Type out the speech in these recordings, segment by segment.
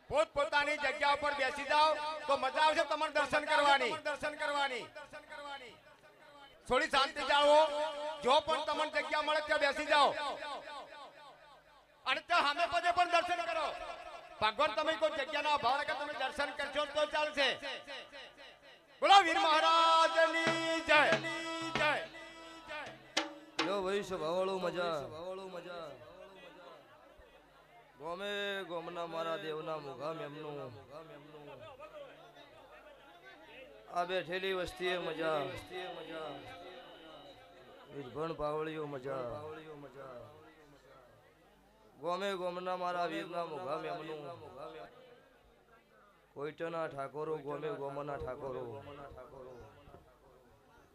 પોત પોતાની જગ્યા ઉપર બેસી જાઓ તો મજા આવશે તમારે દર્શન કરવાની થોડી શાંતિ જાળવો જો પણ તમને જગ્યા મળે ત્યાં બેસી જાઓ અને ત્યાં સામે પદે પણ દર્શન કરો ભગવાન તમે કોઈ જગ્યાના અભાવ રાખે તમે દર્શન કરશો તો ચાલશે બોલો વીર મહારાજની જય યો ભાઈ સભાવાળો મજા ગોમે ગોમના મારા દેવના મુગામ એમનું આ બેઠેલી વસ્તીએ મજા વિરભણ પાવળીઓ મજા ગોમે ગોમના મારા વીરના મુગામ એમનું કોઈટના ઠાકોરો ગોમે ગોમના ઠાકોરો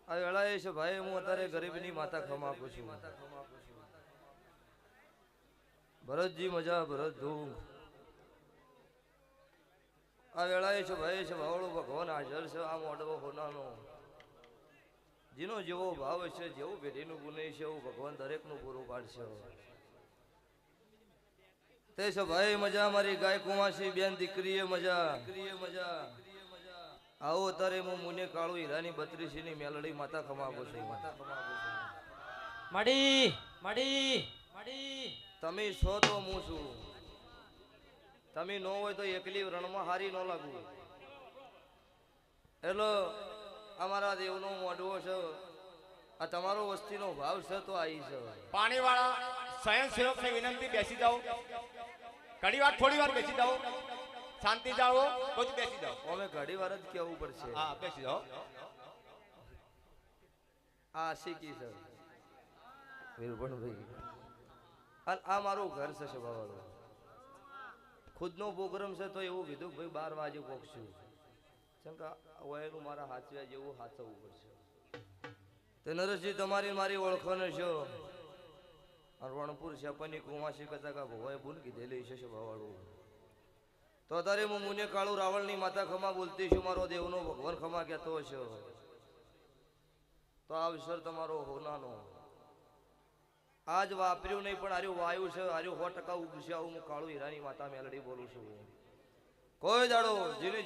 આ વેળાએ છે ભાઈ હું અત્યારે ગરીબની માતા ખમાપું છું ભરતજી મજા ભરત ધૂમ આ વેળાએ છે ભાઈ છે ભાવળો ભગવાન હાજર છે આ મોડવો હોનાનો જેનો જેવો ભાવ છે જેવું પેઢીનું ગુને છે એવું ભગવાન દરેકનું પૂરું પાડશે તે છે ભાઈ મજા મારી ગાય કુંવાસી બેન દીકરીએ મજા આવો તારે હું મુને કાળુ હીરાની 32 ની મેલડી માતા ખમાપું છું મડી તમે છો તો હું છું તમે ન હોય તો એકલી રણમાં હારી ન લાગુ એટલે અમારા દેવનો મોઢવો છે આ તમારો વસ્તીનો ભાવ છે તો આવી છે પાણીવાળા સ્વયંસેવકને વિનંતી બેસી જાઓ ઘણી વાર થોડી વાર બેસી જાઓ શાંતિ જાઓ પછી બેસી જાઓ અમે ઘડી વાર જ કેવું પડશે હા બેસી જાઓ આ શીખી છે વીરભણભાઈ અને આ મારું ઘર છે સભાવાળો ખુદનો પ્રોગ્રામ છે તો એવું કીધું ભાઈ 12 વાગે પહોંચશું કેમ કે વયનું મારા હાચવ્યા જેવું હાચવવું પડશે તે નરેશજી તમારી મારી ઓળખાણ છે રણપુર છાપાની કુંવાસી કથા ભોવાએ ભૂલ કીધેલી છે સભાવાળું તો અત્યારે હું મુને કાળુ રાવણની માતા ખમા બોલતી છું મારો દેવનો ભગવાન ખમા કહેતો હશે તો આ અવસર તમારો હોનાનો આજ વાપર્યું નહીં પણ આર્યું વાયુ છે આર્યું 100% ઉગશે આવું હું કાળુ હીરાની માતા મેલડી બોલું છું કોઈ દાડો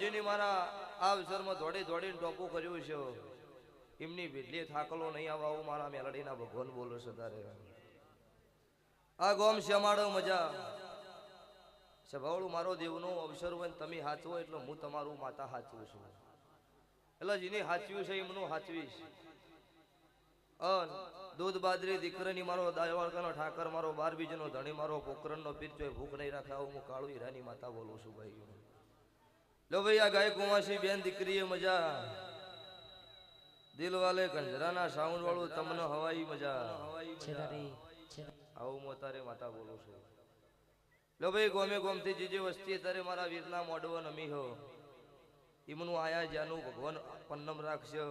જેની મારા આ અવસરમાં દોડીને ટોપું કર્યું છે એમની ભીડલી થાકલો નહીં આવા આવું મારા મેલડીના ભગવાન બોલું છે તારે આ ગોમ શ્યામાડો મજા સભાવળું મારો દેવનો અવસર હોય તમે હાચવો એટલે હું તમારું માતા હાચવું છું એટલે જેને હાચવ્યું છે એમનું હાચવીશ દૂધ બાજરી દીકરાની મારો દાયવાળકાનો ઠાકર મારો 12 બીજનો ધણી મારો પોકરણનો પીર જોઈ ભૂખ નહીં રાખે આવું હું કાળુ હીરાની માતા બોલું છું ભાઈ લો ભાઈ આ ગાય કુંવાસી બેન દીકરીએ મજા દિલ વાલે ગંજરાના સાઉન્ડ વાળું તમને હવાઈ મજા આવું હું તારે માતા બોલું છું લો ભાઈ ગોમે ગોમથી જે વસ્તી તારે મારા વીરના મોડવો નમી હો એમનું આયા જ્યાંનું ભગવાન પન્નમ રાખશે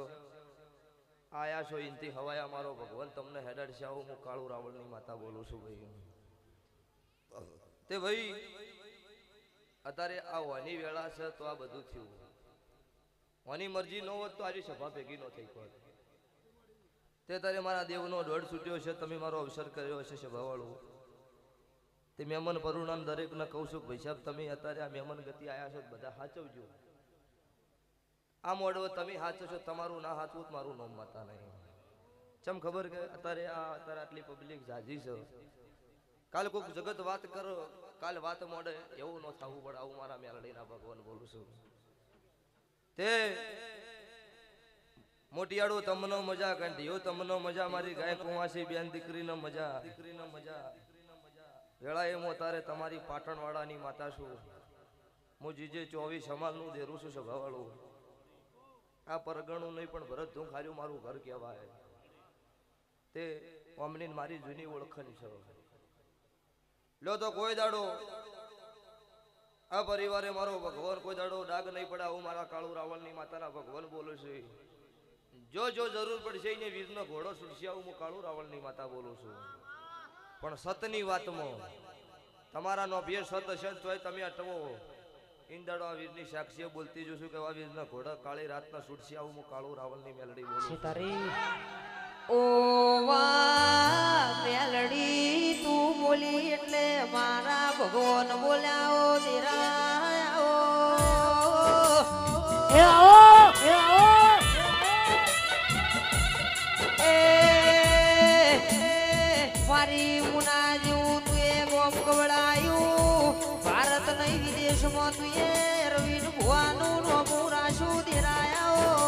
આયા છો ઇનથી હવાયા મારો ભગવાન તમને હેડડશે આવું હું કાળુ રાવણની માતા બોલું છું ભાઈ તે ભાઈ અત્યારે આ વાની વેળા છે તો આ બધું થયું વાની મરજી ન હોત તો આજે સભા ભેગી ન થઈ હોત તે તારે મારા દેવનો દોડ છૂટ્યો છે તમે મારો અવસર કર્યો છે સભાવાળું તે મહેમાન પરુણાને દરેકને કહું છું ભાઈ સાહેબ તમે અત્યારે આ મહેમાન ગતિ આવ્યા છો બધા સાચવજો આ મોડવો તમે હાચો છો તમારું ના હાચવું મારું નામ માતા નહીં ચમ ખબર કે અત્યારે આટલી પબ્લિક જાજી છે કાલ કોઈક જગત વાત કરો કાલ વાત મોડે એવું ન થવું પડે આવું મારા મેલડીના ભગવાન બોલું છું તે મોટિયાળો તમને મજા કાઢ્યો તમને મજા મારી ગાય કુંવાસી બેન દીકરીનો મજા વેળાએ હું તારે તમારી પાટણવાળાની માતા છું હું જીજે 24 સમાલનું દેરું છું સભાવાળું આ પરગણું નહીં પણ ભરત ધૂં ખાર્યું મારું ઘર કહેવાય તે અમની મારી જૂની ઓળખાણ છે લો તો કોઈ દાડો આ પરિવારે મારો ભગવાન કોઈ દાડો ડાગ નહીં પડે આવું મારા કાળુ રાવણની માતાના ભગવાન બોલું છું જો જરૂર પડશે એને વીરનો ઘોડો છૂટશે આવું હું કાળુ રાવણની માતા બોલું છું પણ સતની વાતમાં તમારા નો ભે સત હશે તોય તમે અટવો ઇંદડો આ વીરની સાક્ષીએ બોલતી જોશું કે આ વીરના ઘોડા કાળી રાતના છૂટશે આવું હું કાળુ રાવણની મેલડી બોલું છું ઓ વા મેલડી તું બોલી એટલે મારા ભગવાન બોલ્યા ઓ તેરા એ આવો એ આવો એ મારી મુના જેવું તું એ ગોમ કવડાયું ભારત નહીં વિદેશમાં તું એ રવિન ભુવાનું નોમું રાશું દેરાયા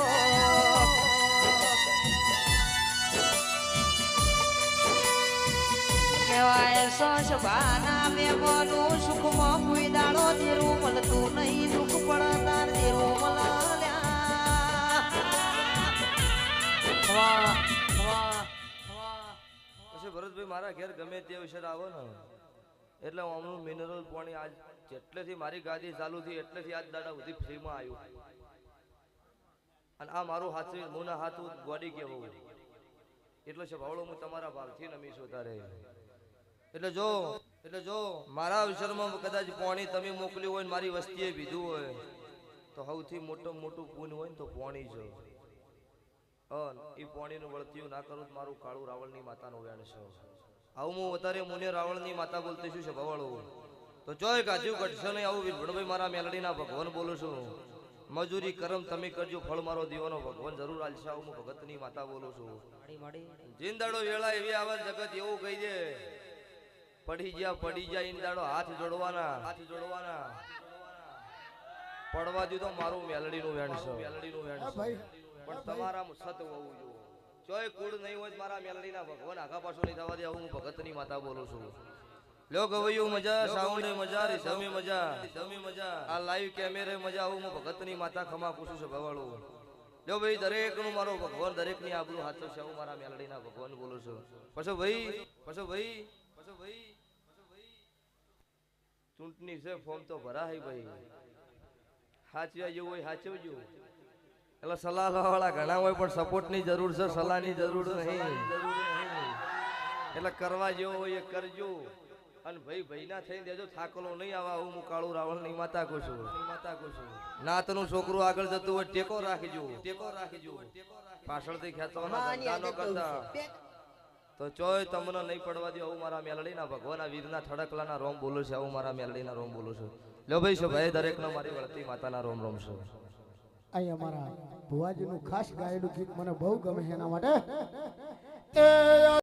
કહેવાય સસભાના મેમોનું સુખમાં કોઈ દાડો દેરું મળતું નહીં દુઃખ પડતાર દેરું મળ્યા પછી ભરતભાઈ મારા ઘેર ગમે તે વિષય આવો ને એટલે આમનું મિનરલ પાણી આજ જેટલેથી મારી ગાદી ચાલુ થઈ એટલેથી આજ દાડા સુધી ફ્રીમાં આવ્યું અને આ મારું હાથ મુના હાથ ગોડી કેવું એટલે છે ભાવડો હું તમારા ભાવથી નમી છું તારે એટલે જો મારા વિષયમાં કદાચ પાણી તમે મોકલ્યું હોય ને મારી વસ્તીએ પીધું હોય તો સૌથી મોટું પૂન હોય ને તો પાણી છે એ પાણીનું વળતિયું ના કરું તો મારું કાળું રાવણની માતાનું વેણ છે આવું હું અત્યારે મુને રાવણની માતા બોલતી શું છે ભવાળો તો ચોય ગાજ્યું ઘટશે નહીં આવું વીરભણભાઈ મારા મેલડીના ભગવાન બોલું છું મજૂરી કરમ તમે કરજો ફળ મારો દીવાનો ભગવાન જરૂર આલશે આવું હું ભગતની માતા બોલું છું જીંદાડો વેળા એવી આવે જગત એવું કહી દે પડી જા ઈંદાડો હાથ જોડવાના પડવા દીધો મારું મેલડીનું વેણ છે પણ તમારા સત હોવું જોઈએ ચોય કુડ નહીં હોય મારા મેલડીના ભગવાન આખા પાછું નહીં થવા દે હું ભગતની માતા બોલું છું લ્યો ગવૈયું મજા સાઉન્ડ મજા રીસમી મજા આ લાઈવ કેમેરે મજા આવું હું ભગતની માતા ખમા પૂછું છું ભવાળું લ્યો ભાઈ દરેક નું મારો ભગવાન દરેક ની આબરૂ હાથ છે હું મારા મેલડીના ભગવાન બોલું છું પછી ભાઈ ચૂંટણી છે ફોર્મ તો ભરાય ભાઈ હાચવા જેવું હોય હાચવજો એટલે સલાહ વાળા ઘણા હોય પણ સપોર્ટ ની જરૂર છે સલાહ ની જરૂર નહીં એટલે કરવા જેવો હોય એ કરજો અને ભાઈ ના થઈને દેજો થાકલો નહીં આવા હું કાળું રાવણ ની માતા કહું છું નાતનું છોકરું આગળ જતું હોય ટેકો રાખજો પાછળથી ખેંચવાનો કરતા તો ચોય તમને નહીં પડવા દે આવું મારા મેલડીના ભગવાન વીરના થડકલાના રોમ બોલું છે આવું મારા મેલડીના રોમ બોલું છું લો ભાઈ છો ભાઈ દરેકનો મારી વળતી માતાના રોમ છે અહીં અમારા ભુવાજીનું ખાસ ગાયેલું ગીત મને બહુ ગમે છે એના માટે